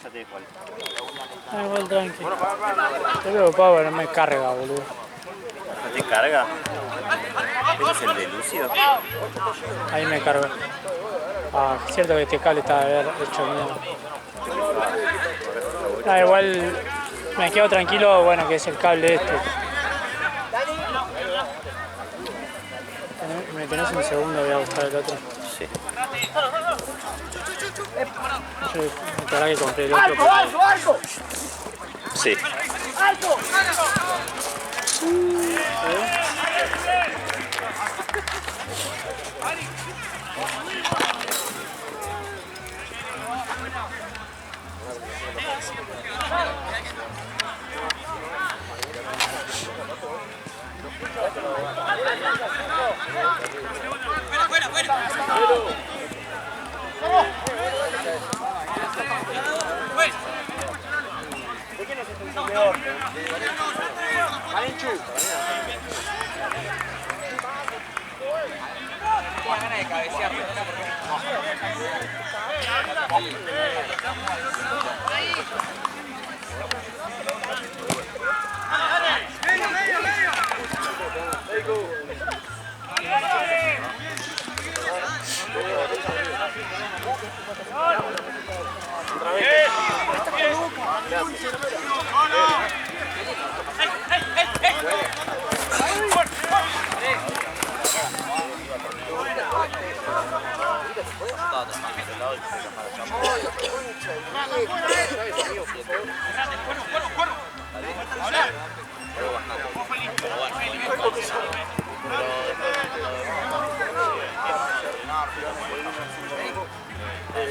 ya te dejo algo. Igual tranqui. Te veo Power, no me carga, boludo. ¿No te carga? ¿Ese es el de Lucio? Ahí me carga. Ah, es cierto que este cable está hecho mierda. Ah, igual me quedo tranquilo, bueno, que es el cable este. ¿Me tenés un segundo? Voy a buscar el otro. Sí. Yo me que compré el otro. Sí.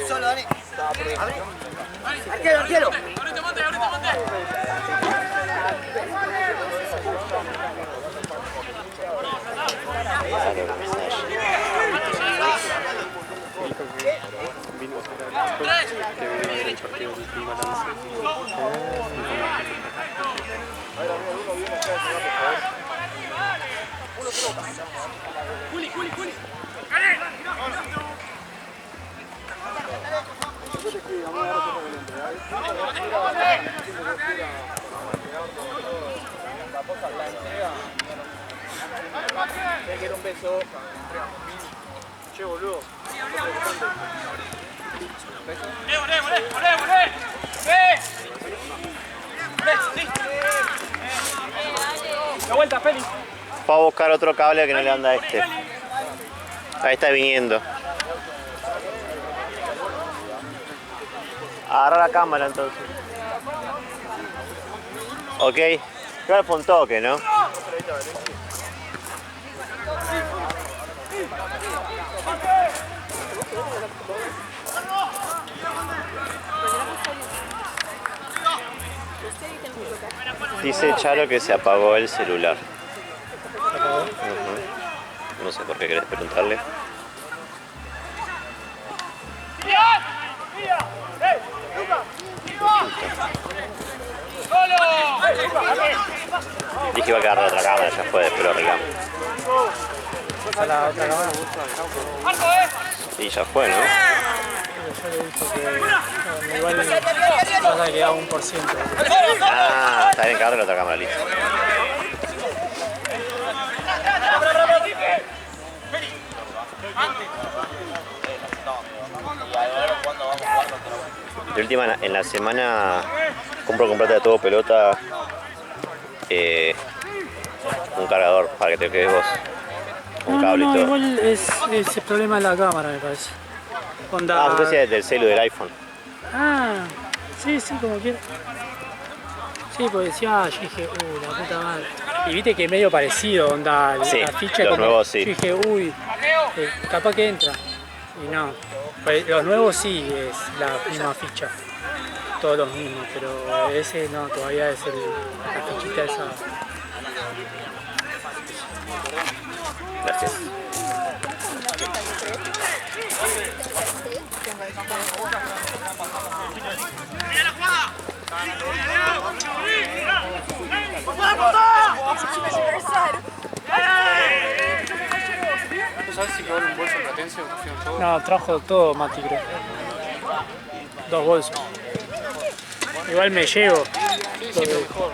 Solo, Dani. Arquero, arquero. Quiero un beso. Che, boludo. La vuelta, Feli. Fue a buscar otro cable que no le anda a este. Ahí está viniendo. Agarra la cámara entonces. Ok. Claro, fue un toque, ¿no? Dice Charo que se apagó el celular. No sé por qué querés preguntarle. Dije que iba a quedar la otra cámara, ya fue, pero arreglamos. ¿La otra cámara? Y ya fue, ¿no? Yo le dije que igual pasa que queda 1%. Ah, está bien, carga la otra cámara, listo. De última, en la semana comprate a todo pelota un cargador para que te quedes vos. Un cable y todo. Igual es el problema de la cámara, me parece. Onda... Ah, vos decías del celu del iPhone. Ah, sí, como quiera. Sí, porque decía, yo dije, la puta madre. Y viste que es medio parecido, onda, Sí, la ficha los como, nuevos sí. Yo dije, capaz que entra. Y no, pues los nuevos sí es la misma ficha. Todos los mismos, pero ese no, todavía es la fichita esa. Gracias. ¿Tú sabes si quedó en un bolso platense o pusieron todo? No, trajo todo Mati, creo. 2 bolsos. Igual me llevo. Sí, pero mejor.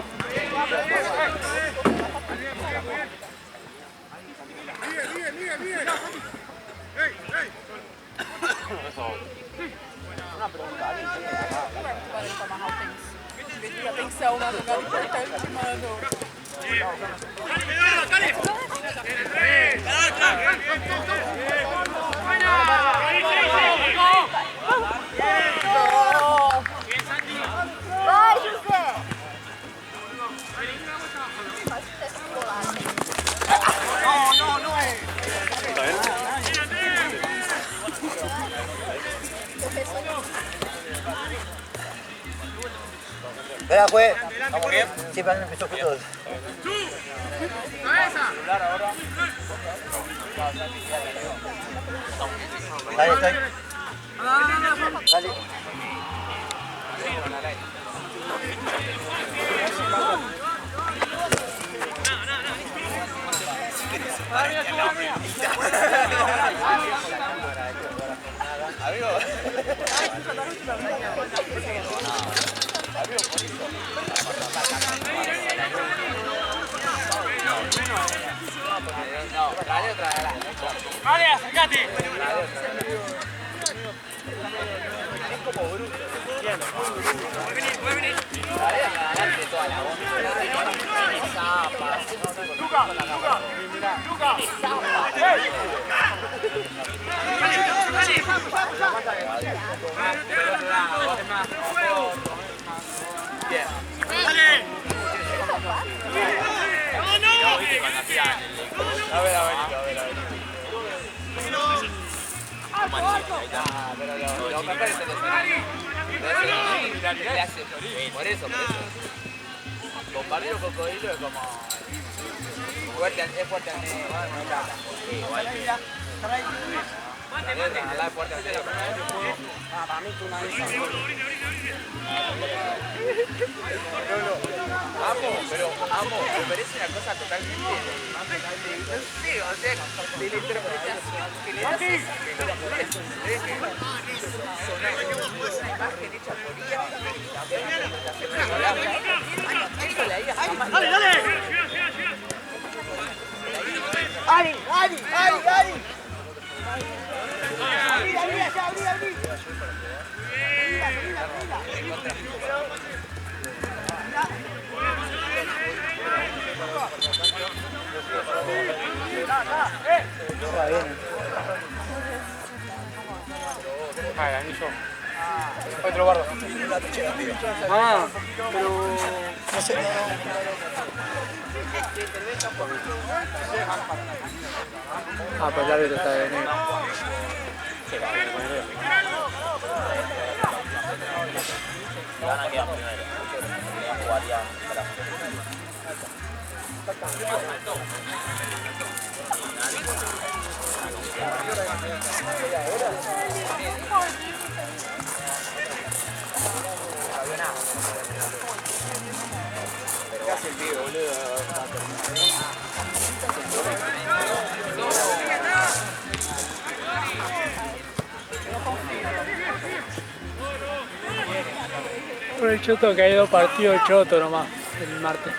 Tem que ser uma jogada importante, mano. Vai, José! Espera, pues. ¿Vamos bien? Sí, pero empezó justo. Dale, estoy. Dale. Vale, acércate. Por eso. Compartir un cocodrilo es como fuerte, es fuerte al medio. Igual. La fuerte al medio. Para mí tú una vez. Amo, me parece una cosa totalmente. No sé, o sea, de la interpretación que le das es una imagen hecha por ella. ¡Ari! ¡Abrí! Ah, el anillo. Otro bardo. Ah, pero... No sé. Ah, pues el árbitro está de negro. Van a quedar primero. Ya jugaría para. Casi el pibe, boludo. Por el Choto que hay 2 partidos Choto nomás el martes.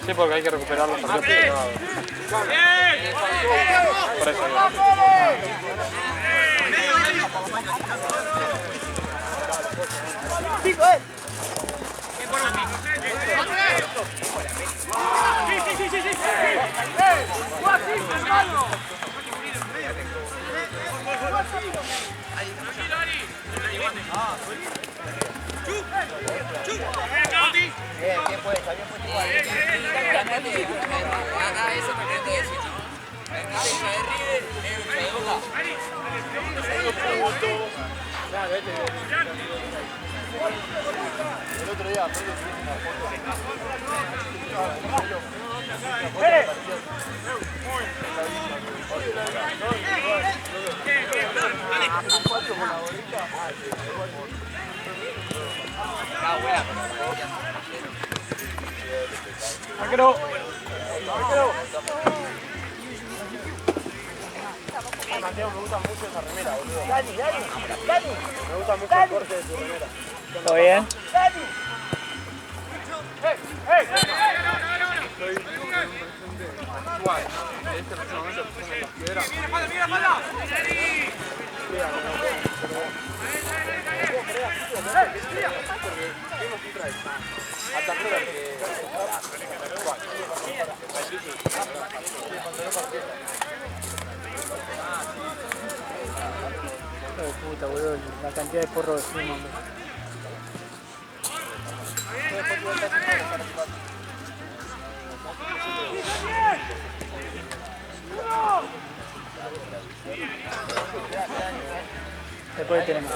Sí, porque hay que recuperar los partidos privados. Por eso ¡Pico, Bien puesto igual. Eso me quería decir. El otro día, Arquero. Mateo, me gusta mucho esa remera, boludo. Dani. Me gusta mucho el corte de tu remera. ¿Todo bien? Hijo de puta, boludo, la cantidad de porro de fumo, hombre. Después tenemos.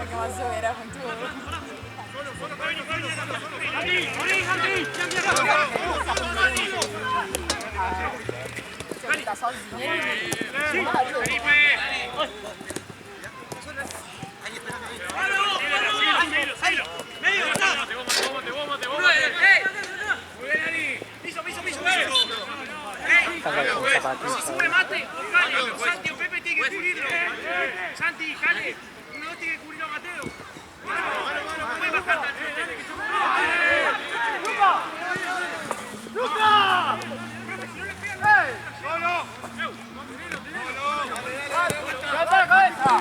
Che ma zoera con tu. Sube mate, Santi o Pepe tiene que cubrirlo. Santi, Jale, uno tiene que cubrir a Mateo. No puede bajar tan ¡Luca! ¡Solo! ¡Levanta la cabeza!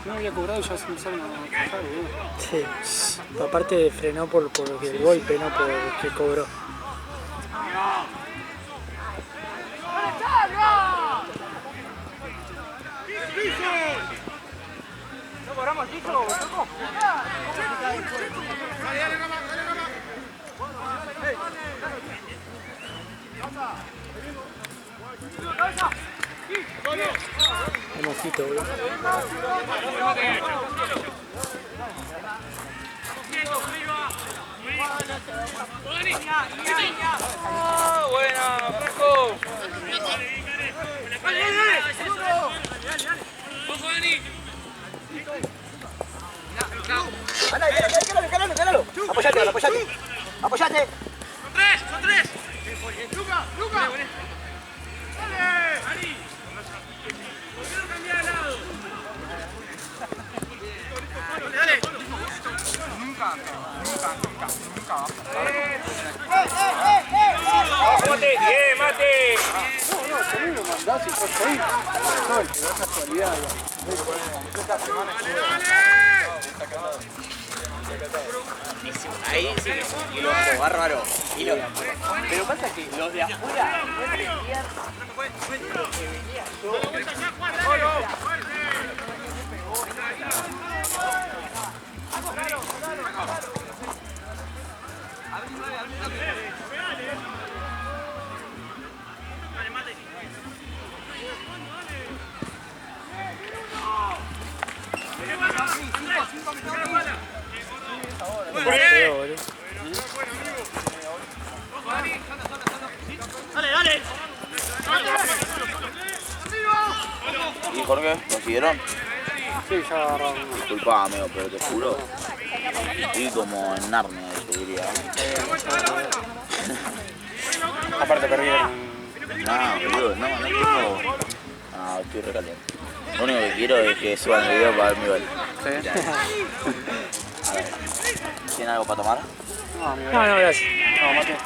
No había cobrado y ya se empezaron a bajar, boludo. Sí, aparte frenó por el golpe, no por el que cobró. ¿No cobramos el piso, loco? Dale, Rama, dale, Rama. El mojito, boludo. ¡Ah, buena, Franco! ¡Dale, dale! ¡Ojo, Dani! ¡Cálalo! Apoyate. ¡Apoyate! ¡Son tres! ¡Luca! ¡Dale! ¡Dani! ¿Por qué no cambiar de lado? ¡Dale! Nunca. ¡Mate! ¡Bien, mate! No, también lo mandás y estás ahí. No, te da casualidad. ¡Dale! ahí sí, quilombo, bárbaro. Pero pasa que los de afuera no entendían lo que venía yo. ¿Y Jorge? ¿Consiguieron? Sí, ya agarramos. Disculpa, amigo, pero te juro. Estoy como en Narnia, te diría. Aparte perdieron. No, boludo, no tengo... No, estoy recaliente. Lo único que quiero es que suban el video para ver mi gol. ¿Sí? A ver. ¿Tienen algo para tomar? No, gracias. No, mate.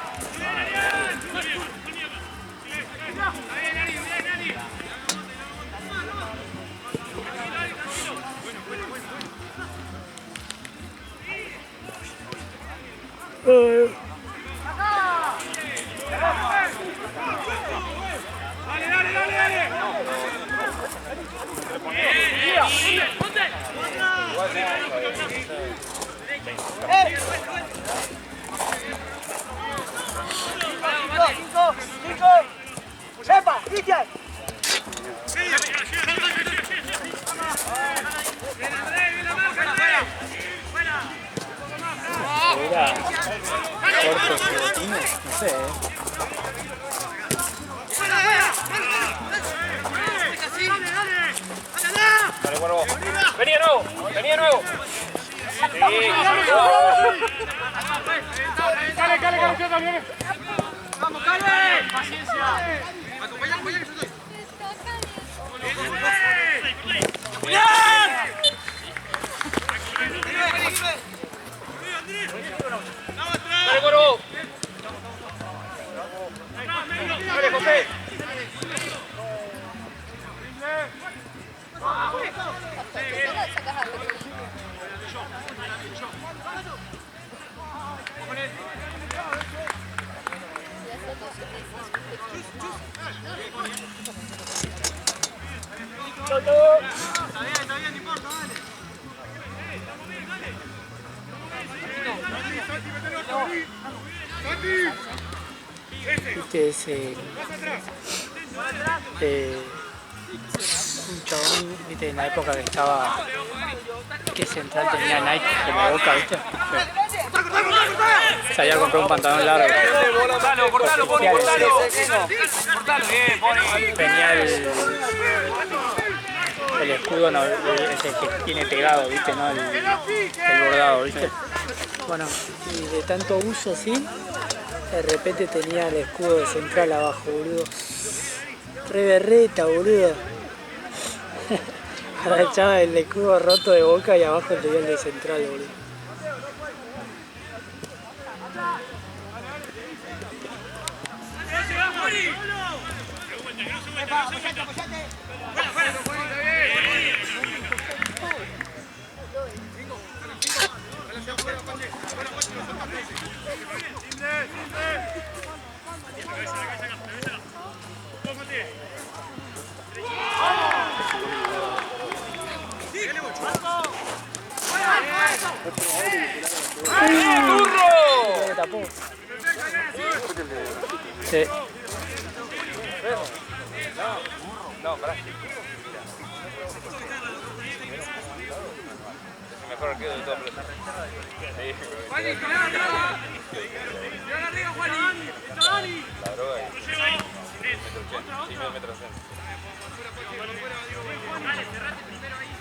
¡Sepa! ¡Cristian! Era corto, pelotino, no sé, Dale, Cuervo. Vení de nuevo. Vení de nuevo. Sí. Cale, Cale. Vamos, Cale. Paciencia. Acompañá que yo estoy. Dale, Cuervo. Dale, José. Está bien, no importa, dale. Viste ese un chabón, viste, en la época que estaba, que Central tenía Nike en la Boca, viste, se había comprado un pantalón largo, Cortalo, bien, Pony. tenía el escudo, no, ese que tiene pegado, viste, no, el bordado, viste. Bueno, y de tanto uso así, de repente tenía el escudo de Central abajo, boludo. Re berreta, boludo. Agachaba el escudo roto de Boca y abajo tenía el de Central, boludo. ¡Turro! Tapó. Sí. No, pará. Mejor arquero de todo. Juani, arriba, Juani. La droga es 1,80 m. Sí, 1,80 m. Dale, cerrate primero ahí.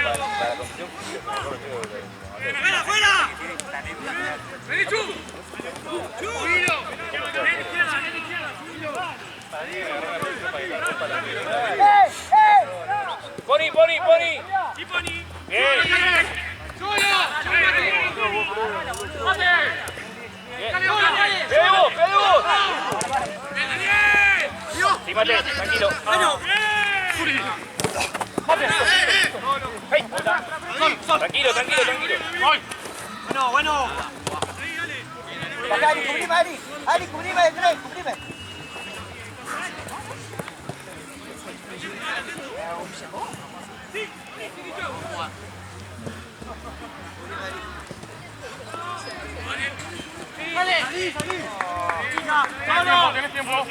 Para la construcción, mejor arquero de ¡fuera! ¡Vení, Chu! ¡Chu! ¡Guido! ¡Ven izquierda! ¡Pony! ¡Sí, Pony! ¡Bien! ¡Solo! ¡Mate! ¡Quede vos! ¡Sí, Mate! ¡Tranquilo! ¡Mate! ¡Hey! Tranquilo, tranquilo, tranquilo. Bueno, bueno. Acá, Ari, cubrime, Ari. Ari, cubrime de tres, cubrime. Dale, salí, salí. ¡Vamos! Tenés tiempo.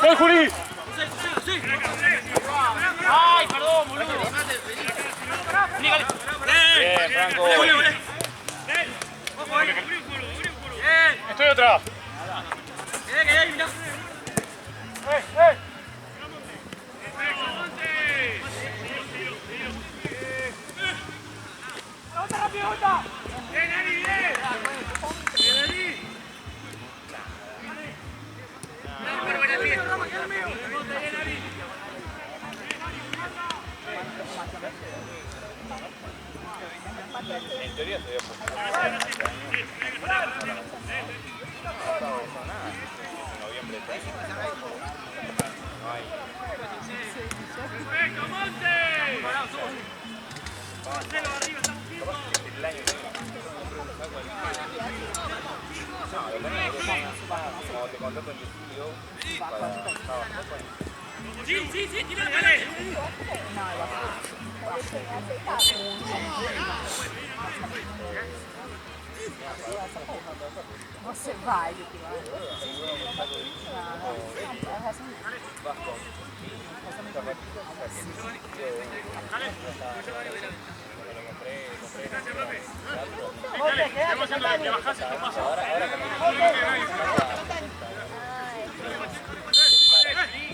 ¡Gol, Juli! ¡Ay, perdón, boludo! Bien, Franco. Estoy atrás. Mirá. ¡Otra rápido, otra! ¡Bien, Ari, bien! ¡Bien, Ari! En teoría se había puesto. En noviembre. No hay. ¡Perfecto, Monte! ¡Marcelo, arriba, estamos fijos! El año que viene. Como te contrato en decidió Sí, tirale. Você vai, que vai. Le bajás el paso.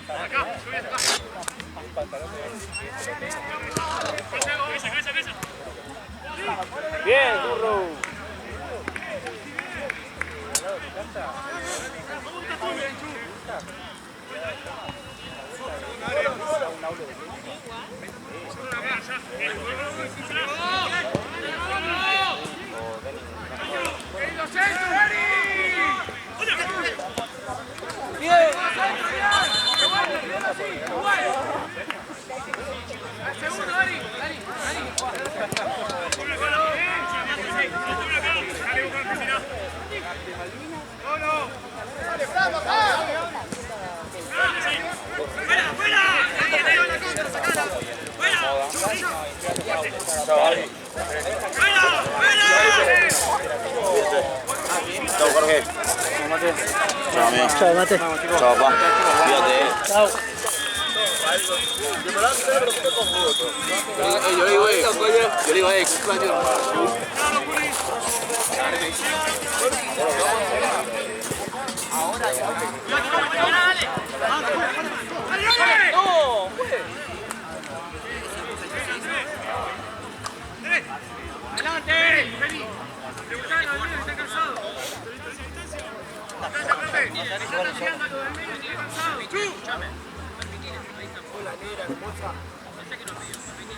Acá, sube acá. Cabeza. Bien, burro. Segundo, Ari. Chao, Jorge. Chao, amigo. Chao, Mate. Chao, papá. Cuídate. Chao. Yo le digo, cumpleaños. Adelante, Feli. ¿Te gustan los niños que están cansados? Gracias, profe. Están tirando a los del medio y están cansados.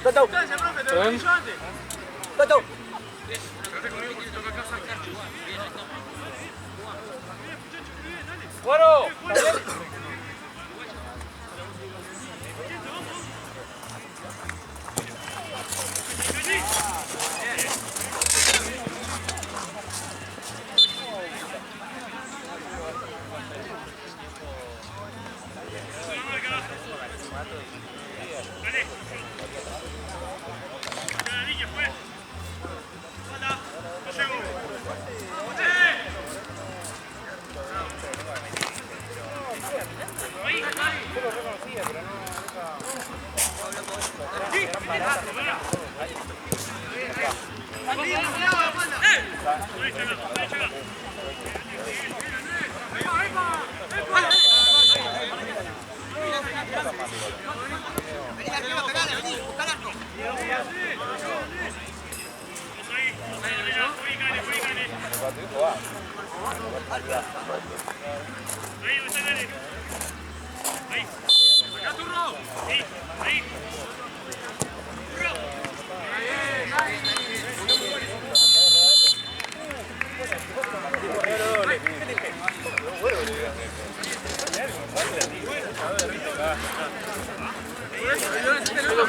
Toto. Gracias, profe. Te lo he dicho antes. Toto. Quédate conmigo que te toca acá sacar. ¡Bueno!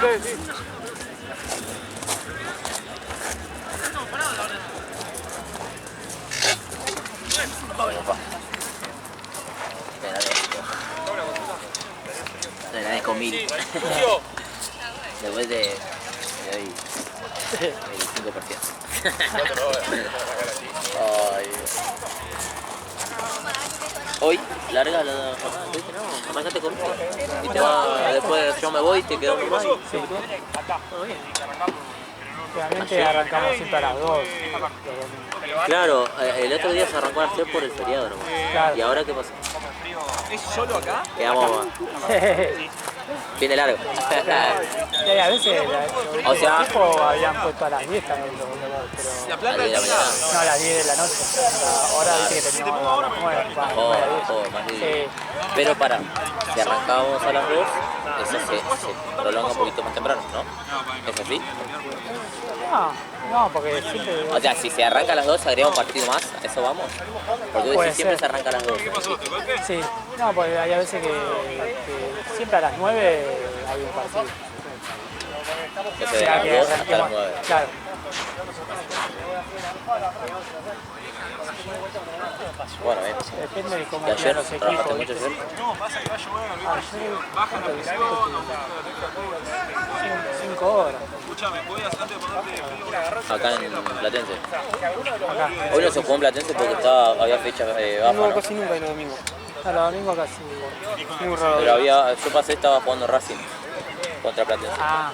lo sé, sí. Penales con 1000. Después de hoy, el 5%. Ay. Hoy, larga la jornada, ¿viste? No, arrancate con uno. Y te va, después yo me voy y te quedo uno más. Sí. Realmente arrancamos siempre a las 2. Claro, el otro día se arrancó a las 3 por el feriado, ¿no? Claro. ¿Y ahora qué pasa? ¿Es solo acá? Quedamos. Viene largo. Y a veces O sea- los equipos habían puesto a las 10 también, pero La planta A las 10 de la termina. mañana. no a las 10 de la noche. Ahora viste que terminamos a las 9, Más de 10. Pero para, si arrancábamos a las 2, eso se prolonga un poquito más temprano, ¿no? ¿Es así? No, porque siempre... O sea, si se arranca a las 2, agrega un partido más, ¿a eso vamos? Porque vos Puede decís siempre ser. se arranca a las 2. Sí, no, porque hay a veces que siempre a las 9 hay un partido. Que se O de sea, las que 2 hasta las arranquemos- 9. Claro. Bueno, bien. Depende de cómo ¿Y quieran ayer los trabajaste equipos. mucho ¿viste? ayer? Ayer, ¿cuánto hicimos? 5 horas. Acá en Platense. Acá. Hoy no se jugó en Platense porque había fecha baja, No, ¿no? casi nunca hay los domingos. A los domingos casi. Muy raro. Pero yo pasé, estaba jugando Racing contra Platense. Ah,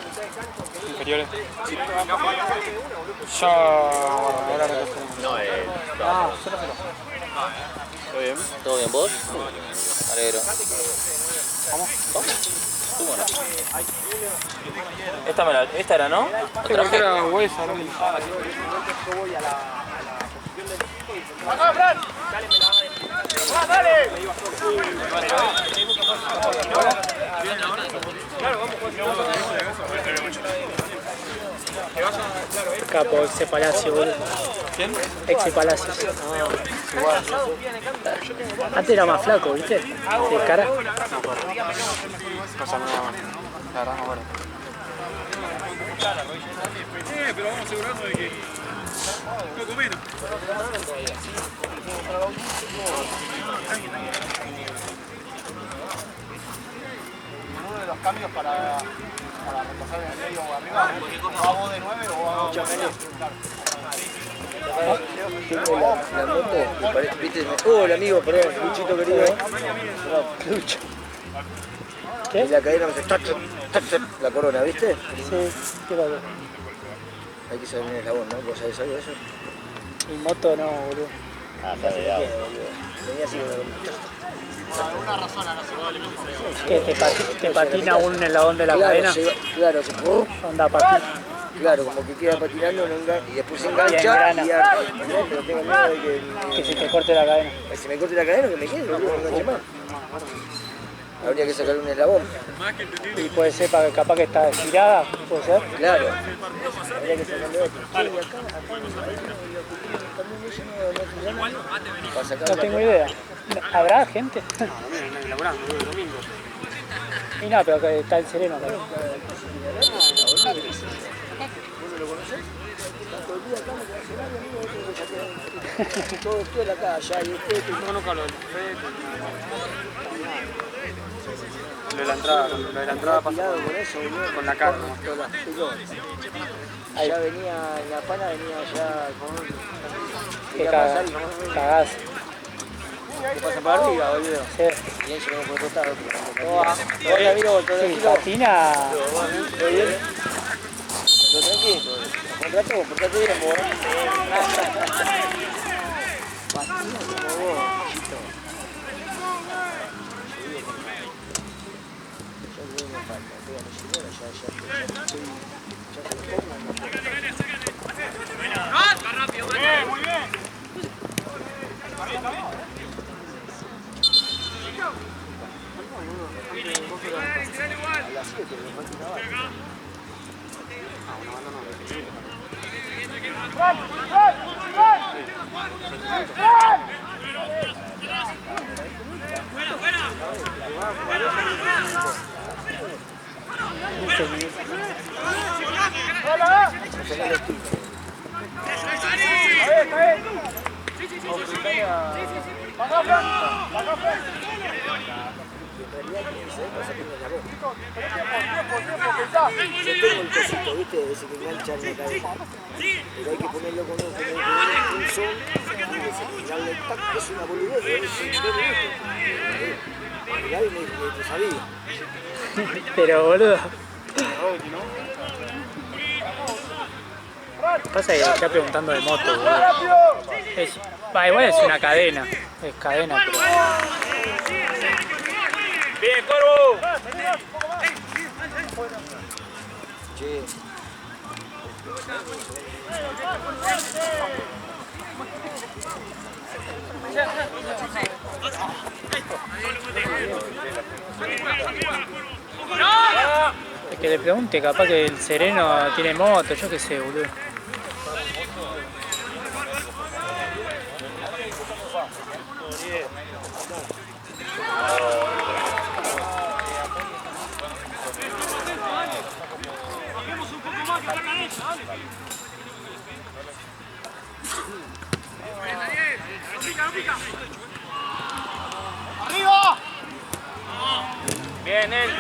Inferiores. Ya. Ahora recogemos. ah, ¿Todo bien? ¿Todo bien vos? Me alegro. ¿Cómo? ¿Cómo no? Esta era, ¿no? Creo que era huesa, ¿no? capo, Exe Palacio, boludo. ¿Quién? Exe Palacios. Antes era más flaco, ¿viste? De cara. Cosa nueva. La verdad no acuerdo. Pero vamos asegurando de que un poco menos. Uno de los cambios para retrasar en el medio o arriba, o hago de 9 o hago de 10. La moto, me parece, viste, hola amigo, perdón, Luchito querido. Lucho. ¿Qué? Y la cadena me hace tac, tac, tac, la corona, ¿viste? Sí, ¿qué pasó? Hay que saber el eslabón, ¿no? ¿Vos sabés algo de eso? Mi moto no, boludo. Ah, está de agua. Venía así, ¿Qué? ¿Te patina un eslabón de la cadena? claro, Onda patina. claro, como que queda patinando y después se Y engancha engrana. pero tengo miedo de Que se te corte la cadena. que se me corte la cadena o que me quede, boludo, no enganche más. Habría que sacarle un eslabón, Y puede ser para capaz que está estirada, puede ser. claro. Habría que sacarle otro. Sí, acá también eso no funciona. Para sacar No la tengo idea. ¿Habrá gente? Laburando, el domingo. Y no, pero que está el sereno también. todo esto en la calle, y usted No conozco lo del Lo de la entrada pasó con eso, boludo. con la carne. Allá venía, la pana venía allá con Que quería pasar y cagás. que pasan para arriba, boludo. Sí. Y eso no puede costar otro. Todavía vino todo Sí, tranquilo. patina. ¿Todo bien? ¿Todo tranquilo? Contrató, portate bien, vos. Patina como vos, chito. Ya creo que me falta, pégame señora, Muy bien. Acá, Fran. Acá, Fran. En realidad, ¿sabés cosa que me la voz? Tiempo, pensá. Yo tengo el cosito, ¿viste? Ese que engancha en la cadena. Pero hay que ponerlo con un son y darle tac, es una boludez, es un mirá y me sabía. Pero boludo. Pasa que está preguntando de moto, boludo. Igual es una cadena. Es cadena, pero. ¡Bien, Cuervo! Che. Es que le pregunte, capaz que el Sereno tiene moto, yo qué sé, boludo. ¡Arriba! Bien, él.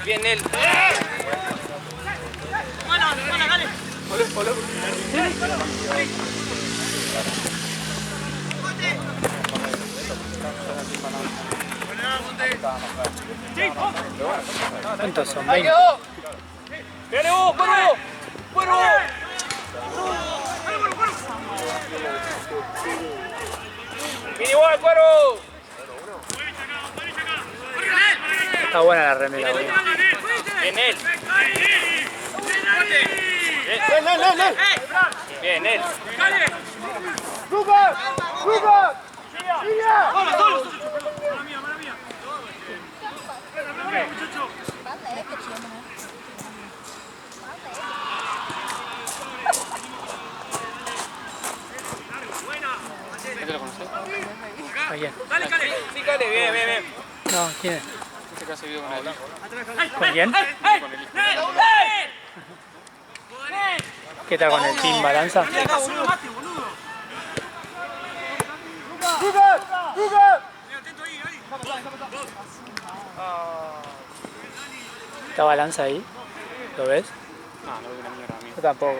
Bien, él. ¿Cuántos son? 20. ¡Viene vos, Cuervo! ¡Cuervo! ¡Viene igual, Cuervo! Está buena la remera, boludo. Bien, él. Bien, él. ¡Lucas! ¡Lucas! ¡Siga! ¿Este lo conoces? ¿A quién? Sí, Cale, bien, bien, bien. No, ¿quién es? Este que hace video con él. ¿Con quién? Con el hijo. ¿Qué tal con el Team Balanza? ¡Lucas! ¡Lucas! ¿Está Balanza ahí? ¿Lo ves? No, no veo una mierda a mí. Yo tampoco.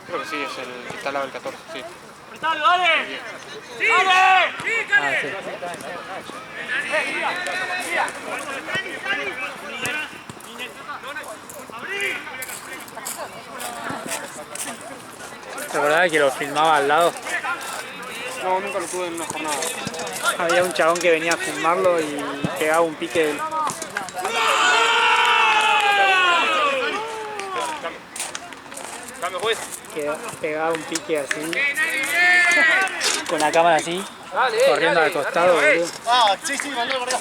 Creo que sí, es el que está al lado del 14, sí. Ah, sí. ¿Te acordás que lo filmaba al lado? No, nunca lo tuve en una jornada. Había un chabón que venía a filmarlo y pegaba un pique del... Cambio, juez. que pegaba un pique así, con la cámara así, corriendo al costado, boludo. Ah, sí, mandó por allá.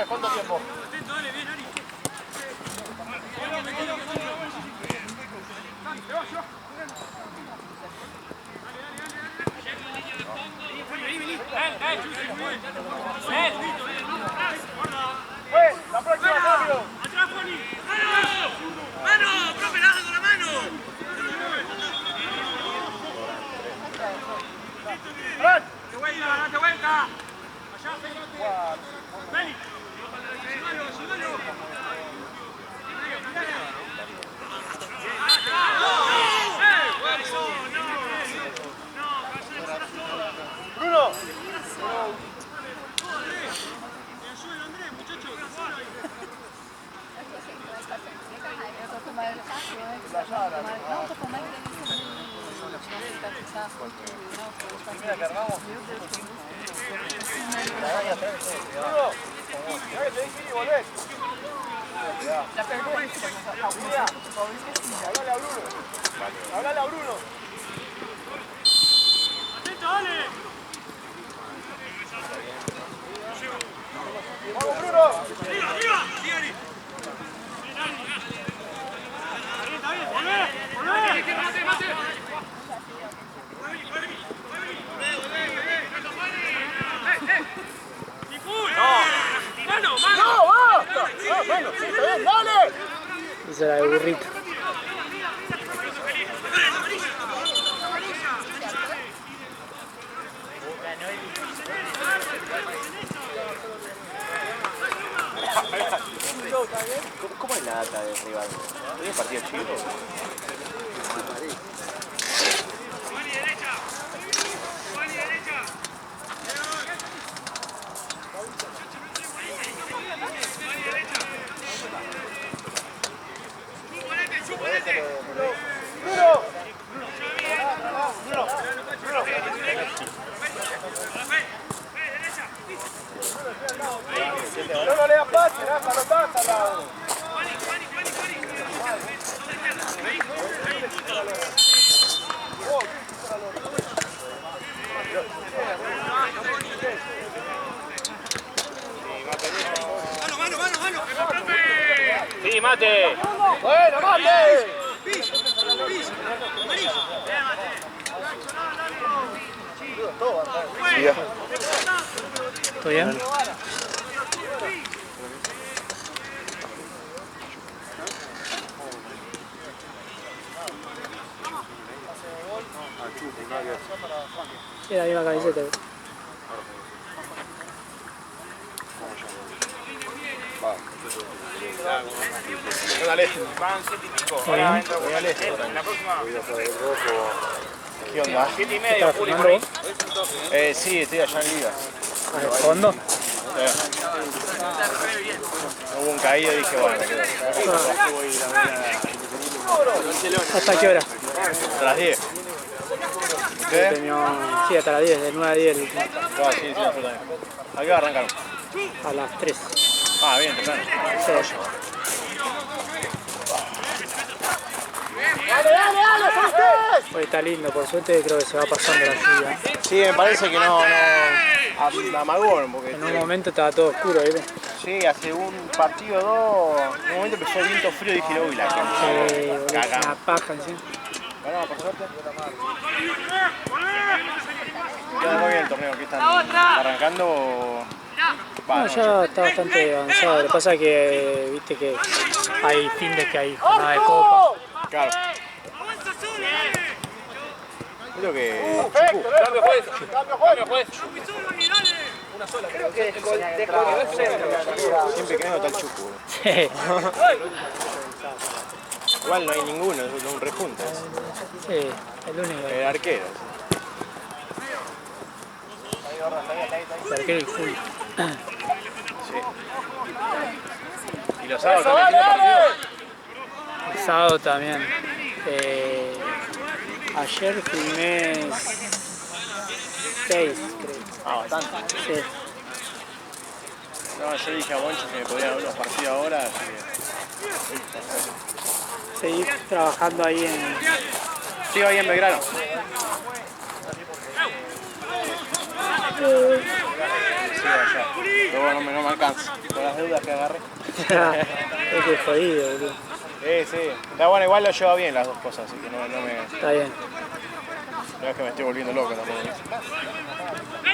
¿Cuánto tiempo? La próxima, rápido. ¡Atrás, Juani! ¡Mano! ¡Mano! ¡Profe, dale con la mano! ¡Fran! ¡Date vuelta, date vuelta! ¡Allá! ¡Vení! ¡Llévalo! ¡Bruno! Mira que armamos. Bruno, mira que te dije y volvés. Mira, hablale a Bruno. ¿Cómo es la data del rival? ¿Es un partido chico? No le das pase, Rafa, no estás al lado. Sí, mate. Bueno, mate. ¿Todo bien? Sí, la misma camiseta. Dale. ¿Todo bien? La próxima. ¿Qué onda? 7:30, Juli, por ahí. Sí, estoy allá en Liga. ¿Al fondo? Hubo un caído y dije, bueno, me quedo. ¿Hasta qué hora? Hasta las 10. ¿Qué? Sí, hasta las 10, de 9 a 10. Ah, sí, yo también. ¿A qué hora arrancaron? A las 3. Ah, bien, temprano. Sí. Hoy está lindo, por suerte creo que se va pasando la lluvia. Sí, me parece que no amagó porque En un momento estaba todo oscuro, ¿viste? sí, hace un partido o dos, en un momento empezó el viento frío y dije, uy, la Es una paja encima. Bueno, por suerte. Ya muy bien el torneo, ¿qué están arrancando? No, ya está bastante avanzado. Lo que pasa es que, viste que hay fines que hay jornada de copa. Claro. Creo que Cambio juez. Cambio juez. siempre que vengo está el Chucu. Sí. Igual no hay ninguno, es un rejunte. Sí, el único. El arquero. El arquero y full. Y los sábados también tiene partido. El sábado también. Ayer filmé 6, creo. Ah, bastante. Sí. No, yo dije a Boncho que me podía dar unos partidos ahora, así que... Seguí trabajando ahí en... Sigo ahí en Belgrano. Sigo allá. Pero bueno, no me alcanza. Con las deudas que agarré. Es que jodido, boludo. Sí. Está bueno, igual lo lleva bien las dos cosas, así que no me... Está bien. No es que me estoy volviendo loco tampoco.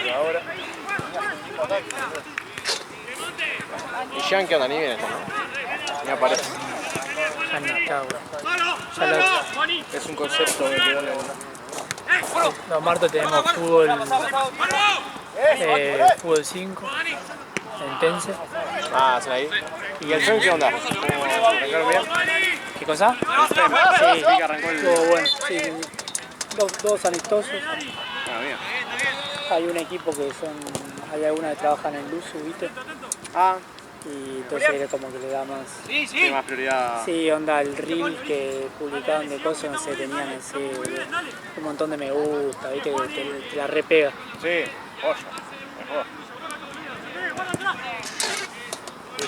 Y ahora... Y Jean que anda ni bien esto, ¿no? Ni aparece. Ya ni está, boludo. Es un concepto de quedarle Los martes tenemos fútbol, fútbol 5, en Tense. Ah, ¿se ahí? ¿Y el FEM qué onda? ¿Arrancaron bien? ¿Qué cosa? Sí, que arrancó el... Estuvo bueno, sí. Dos amistosos. Ah, bien. Hay un equipo que son, hay algunas que trabajan en Luzu, ¿viste? Ah, Y entonces como que le da más... tiene más prioridad. Sí, onda, el reel que publicaban de cosas, no sé, tenían ese, un montón de me gusta, ¿viste? Que te la repega. Sí, oye, mejor.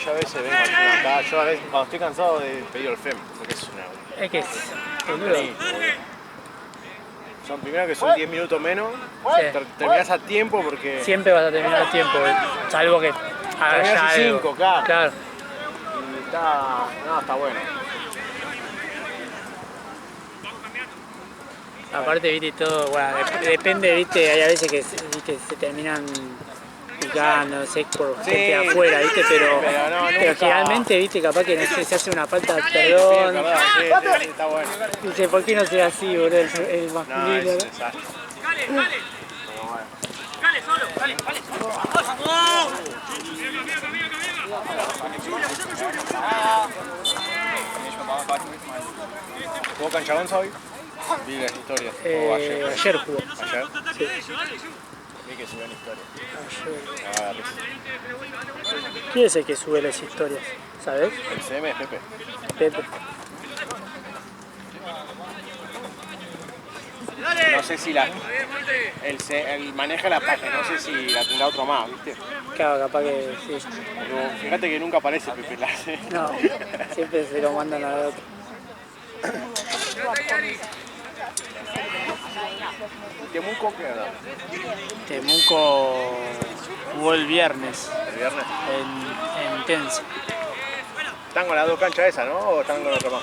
Yo a veces vengo acá, yo a veces cuando estoy cansado de pedir el FEM, porque es una... Es que es duro. Son primero que son 10 minutos menos, Sí. terminás a tiempo porque... Siempre vas a terminar el tiempo, salvo que hagas Terminás ya a algo. 5, claro. Claro. Y está bueno. Aparte, viste, todo, bueno, depende, viste, hay a veces que viste, se terminan picando, no sé, por gente de afuera, viste, pero nunca. generalmente, viste, capaz que no sé, se hace una falta de Sí, perdón. verdad, sí, está bueno. Dice, ¿por qué no será así, boludo, el No, masculino? es exacto. Dale, solo, dale. ¿Jugó Cancha Gonza hoy? Vi las historias. ¿O ayer? Ayer jugó. ¿Ayer? Sí. Vi que subió en historia. Ayer. ¿Quién es el que sube las historias? ¿Sabes? El CM es Pepe. Pepe. No sé si él maneja la página, no sé si la tendrá otro más, ¿viste? Claro, capaz que sí. Pero fíjate que nunca aparece Pepe la hace. No, siempre se lo mandan a otro. Temuco, ¿qué era? Temuco jugó el viernes ¿El viernes? en Tense. ¿Están con las dos canchas esas, no? ¿O están con otra más?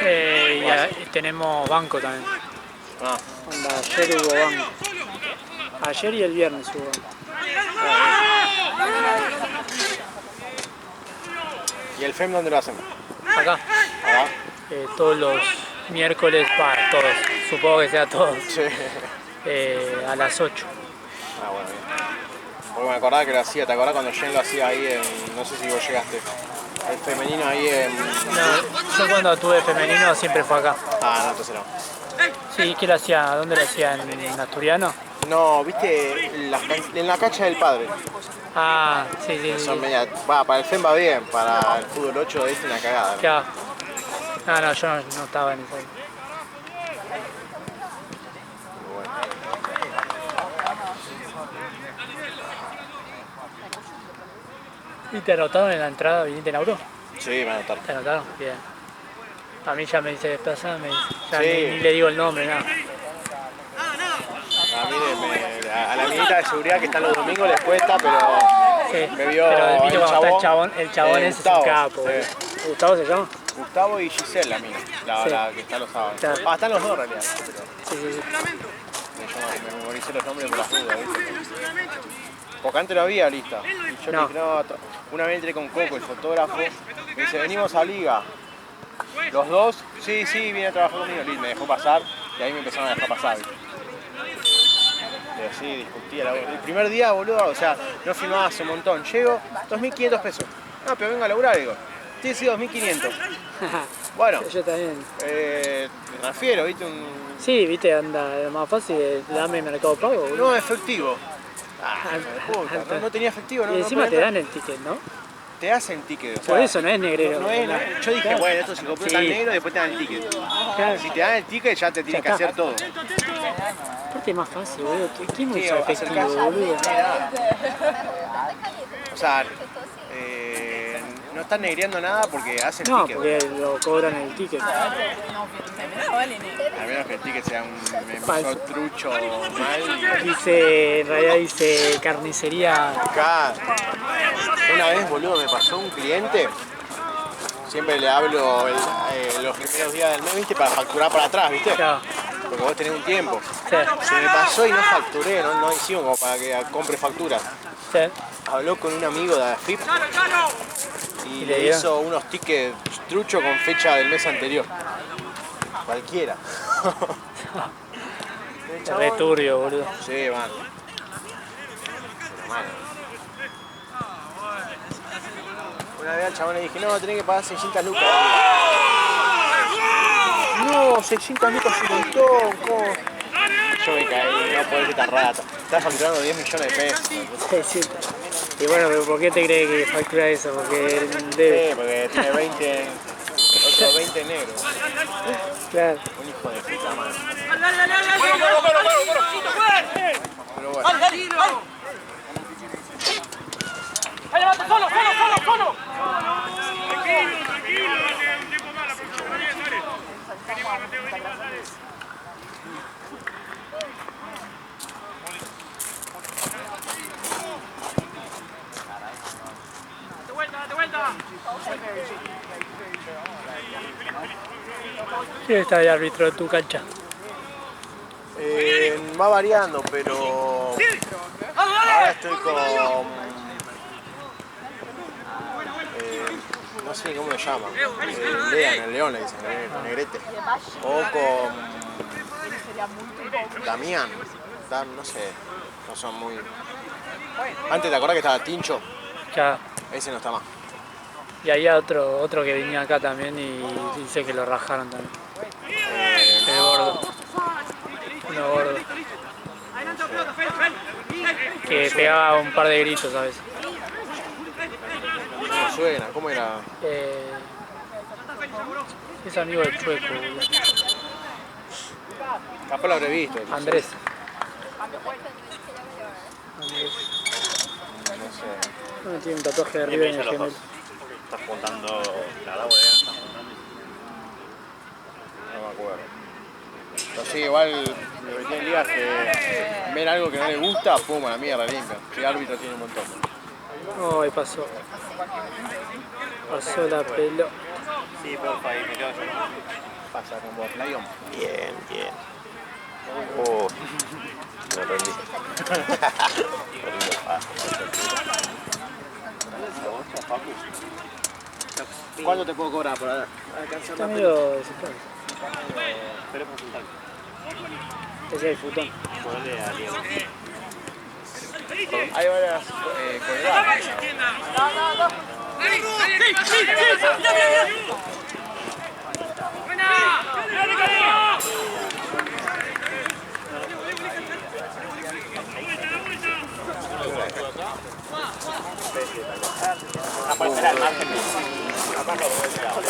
Y tenemos banco también. Ah. Onda, ayer hubo banco. Ayer y el viernes hubo banco. ¿Y el FEM dónde lo hacen? Acá. Acá. Todos los miércoles, para todos, supongo que sea todos, Sí. a las 8. Ah, bueno, bien. Porque me acordaba que lo hacía, ¿te acordás cuando Jen lo hacía ahí en, no sé si vos llegaste, el femenino ahí en... No, yo cuando tuve femenino siempre fue acá. Ah, no, entonces no. Sí, ¿qué lo hacía? ¿Dónde lo hacía? ¿En Asturiano? No, viste, en la cancha del padre. Ah, sí, sí, sí. Son media, para el FEM va bien, para el fútbol 8 es una cagada, ¿no? Claro. No, yo no estaba en esa. ¿Y te anotaron en la entrada? ¿Viniste en auto? Sí, me anotaron. ¿Te anotaron? Bien. A mí ya me dice desplazada, ya Sí. ni le digo el nombre, nada. A mí, a la minita de seguridad que está los domingos les cuesta, pero Sí. me vio Pero viste el cuando está chabón. el chabón ese es un Gustavo, capo. sí. ¿Gustavo se llama? Gustavo y Giselle, la mina, Sí. la que está los sábados. Claro. Ah, están los dos en realidad, pero Sí, sí, sí. me memoricé los nombres por las dudas, ¿viste? Porque antes lo había lista. Y yo No. le dije, no, una vez entré con Coco, el fotógrafo, me dice, venimos a Liga. Los dos, sí, viene a trabajar conmigo, me dejó pasar y ahí me empezaron a dejar pasar, ¿viste? Pero sí, discutía. El primer día, boludo, o sea, no filmaba hace un montón. Llego, 2.500 pesos. Ah, pero vengo a laburar, digo. Sí, 2.500. Bueno, Yo también. me refiero, ¿viste? Sí, viste, anda, es más fácil, dame Mercado Pago. boludo. No, efectivo. Ah, puta, no tenía efectivo, no. Y encima no te podía dan el ticket, ¿no? te hacen ticket. Por eso no es negrero. No es, yo dije, Claro. bueno, esto si compras Sí. al negro, después te dan el ticket. Claro. Si te dan el ticket, ya te tienen que Ya hacer está. todo. Aparte es más fácil, boludo. ¿Quién Sí, usa efectivo, acercás- boludo? O sea, no están negreando nada porque hacen No, ticket. porque lo cobran el ticket. A menos que el ticket sea un Falso. emisor trucho mal. Dice, en realidad dice carnicería. Acá, una vez, boludo, me pasó un cliente. Siempre le hablo los primeros días del mes, ¿viste? Para facturar para atrás, ¿viste? Claro. Porque vos tenés un tiempo. Sí, Se me pasó y no facturé, no hicimos como para que compre facturas. sí. Habló con un amigo de AFIP y ¿Y le le dio? hizo unos tickets trucho con fecha del mes anterior. Cualquiera. El chabón- Re turbio, boludo. Sí, man. Pero mal. Una vez al chabón le dije, no, tenés que pagar 600 lucas. No, 600 lucas es un montón, ¿cómo? Yo me caí, no podés ser tan rata. Estás facturando 10 millones de pesos. Sí, sí. Y bueno, pero ¿por qué te crees que factura eso? Porque debe. Sí, porque tiene 20, otros 20 negros. Claro. Un hijo de puta madre. Pero bueno. Tranquilo, dale un tiempo más, la próxima vez, dale. Vení más, Mateo, vení más, dale. Date vuelta. ¿Quién está de árbitro de tu cancha? Va variando, pero ahora estoy con... no sé ni cómo me llaman. Lean, el León le dicen, Negrete. O con Damián. No sé, no son muy... Antes te acordás que estaba Tincho. Ya. Ese no está más. Y había otro que venía acá también y dice que lo rajaron también. El gordo. Uno gordo. Que pegaba un par de gritos a veces. No suena, ¿cómo era? Es amigo del Chueco, boludo. Capaz lo habré visto. Andrés. No sé. No, tiene un tatuaje de arriba en el gemelo. Estás juntando la agua, estás juntando. No me acuerdo. Pero sí, igual lo que tiene Liga es que ver algo que no le gusta, pum, a la mierda, limpia. El árbitro tiene un montón. Oh, ahí pasó. Pasó la pelota. Sí, porfa, ahí me quedo yo. Pasa con vos, Lion. Bien, bien. Me rendí. ¿Cuánto te puedo cobrar por alcanzar Está la medio pelota? desesperado. Pero consultar. Ese es el futón. Ponle a Diego. Hay varias colgadas. Aparecerá al margen.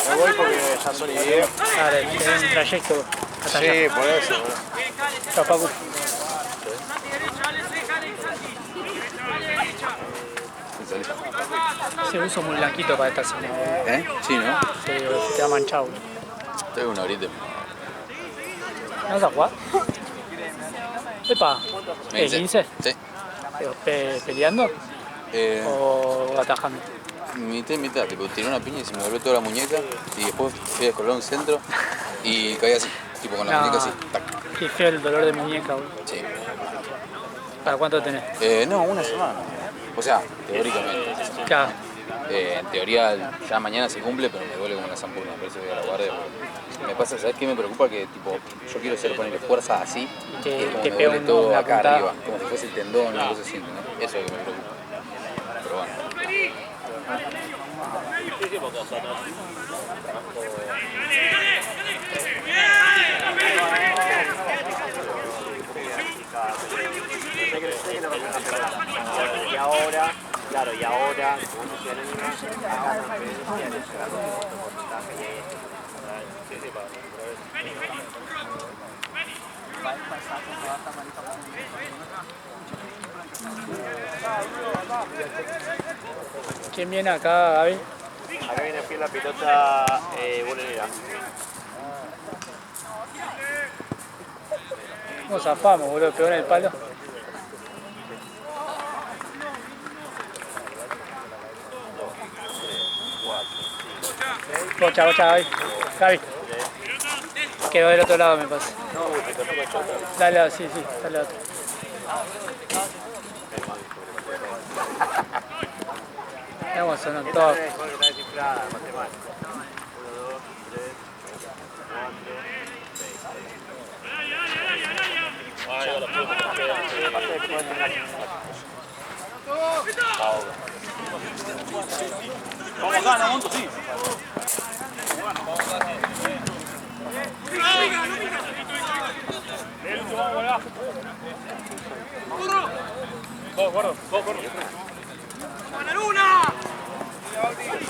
Me voy porque ya son y 10. Dale, tenés un trayecto hasta allá. Sí, por eso. Chao, Paco. Se usa muy blanquito para esta zona. ¿Eh? Sí, ¿no? Sí, se te ha manchado. Tengo una horita. ¿No vas a jugar? Epa, ¿qué, 15? Sí. ¿Peleando Eh, o atajando? mitad y mitad, tipo, tiré una piña y se me dobló toda la muñeca y después fui a descolgar un centro y caí así, tipo con la muñeca así, tac. Qué feo el dolor de muñeca, boludo. Sí. ¿Para cuánto tenés? No, una semana. O sea, teóricamente. Claro. En teoría ya mañana se cumple, pero me duele como una zampurna, por eso voy a la guardia. Porque me pasa, ¿sabes qué me preocupa? Que tipo, yo quiero hacer ponerle fuerza así Te- y es como te me pega duele un- todo una acá puntada. arriba, como si fuese el tendón, una cosa así, ¿no? Eso es lo que me preocupa. Pero bueno. Y ahora, claro, y ahora, como no tienen acá también, ¿Quién viene acá, Gaby? acá viene fiel la pelota bolenera. Nos zafamos, boludo, pegó en el palo. Bocha, Gaby. Gaby. Quedó del otro lado, me pasa. Dale, sí, dale otro. Vamos, son todos. Vamos acá, Monto, sí.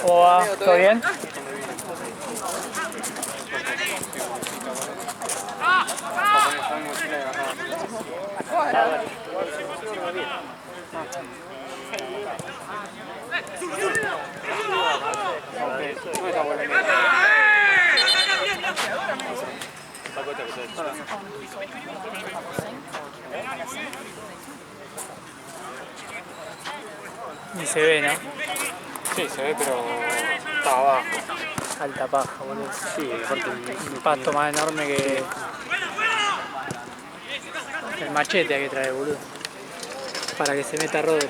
¿Cómo va? ¿Todo bien? Ni se ve, ¿no? Sí, se ve, pero está abajo. Alta paja, boludo. Sí, aparte un pasto más enorme que el machete que trae, boludo. Para que se meta Roder.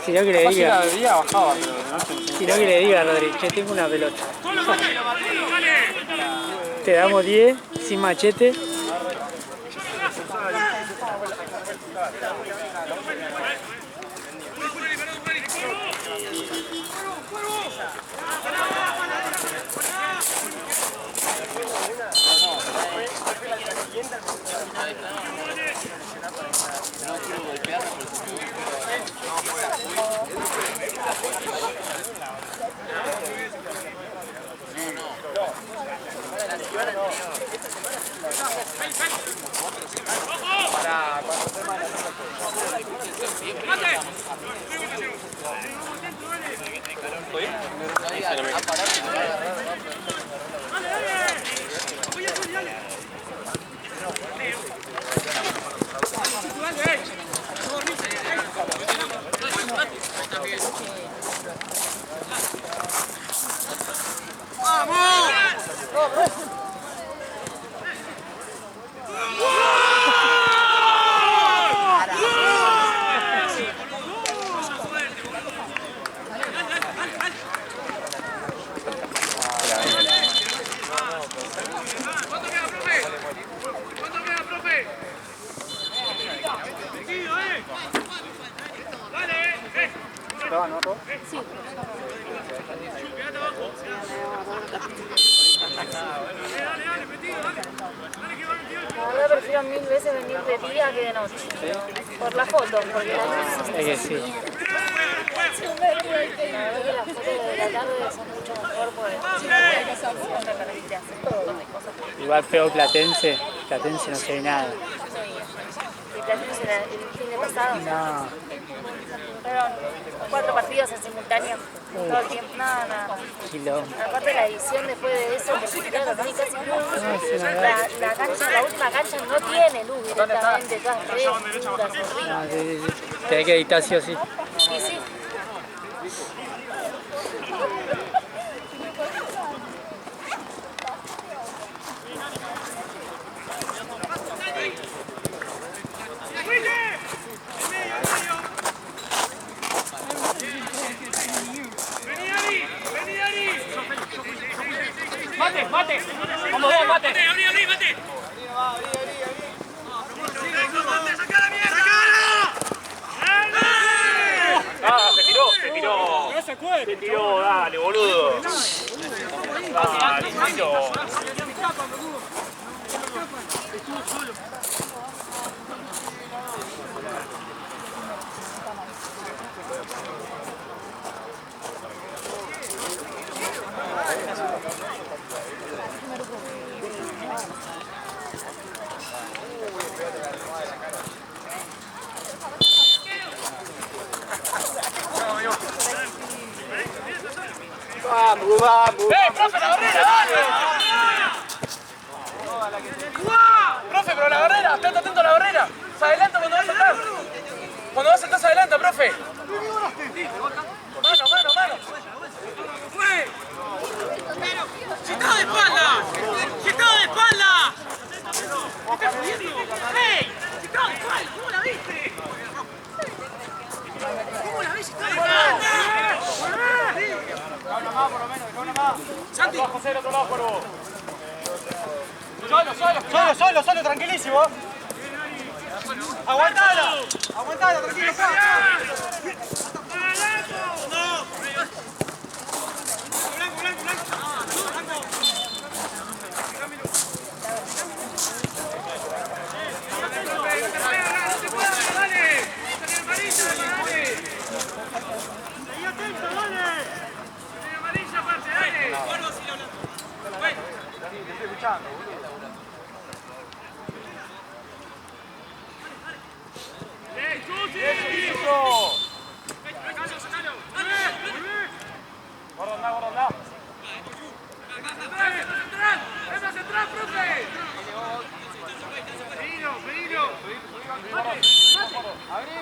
Si no que le diga. bajaba, Si no que le diga a Rodri, che, tengo una pelota. Te damos 10 sin machete. Para 4 semanas. La verdad prefiero 1000 veces venir de día que de noche. Por la foto, porque la luz Es que sí. la verdad que las fotos de la tarde son mucho mejor porque me permite hacer un montón de cosas. Igual feo Platense no se ve nada. Y Platense el fin de pasado. No. Fueron 4 partidos en simultáneo. Todo el tiempo. No. Quilombo. Aparte la edición después de eso, porque claro, no hay casi luz. La cancha, la última cancha no tiene luz directamente, todas re oscuras, horribles. No, sí. Tenés que editar sí o sí. Y sí. ¡Mate! ¡Vamos dos, mate! ¡Abrí, mate! Se tiró, dale, boludo. Dale, Tito. Vamos. ¡Profe, la barrera, dale! ¡Profe, pero la barrera! ¡Estate atento a la barrera! ¡Se adelanta cuando vas a saltar! ¡Cuando vas a saltar, se adelanta, profe! ¡Mano! ¡Fue! ¡Si estaba de espalda! ¿Qué estás haciendo? ¡Ey! ¡Si estaba de espalda! ¿Cómo la viste? ¿Cómo la viste? ¡Si estaba de espalda! Una más por lo menos, una más. ¡Santi! José, el otro lado por vos. Solo, tranquilísimo. Aguantala, tranquilo. Guarda. ¡Central, profe! Pedilo. Abrí.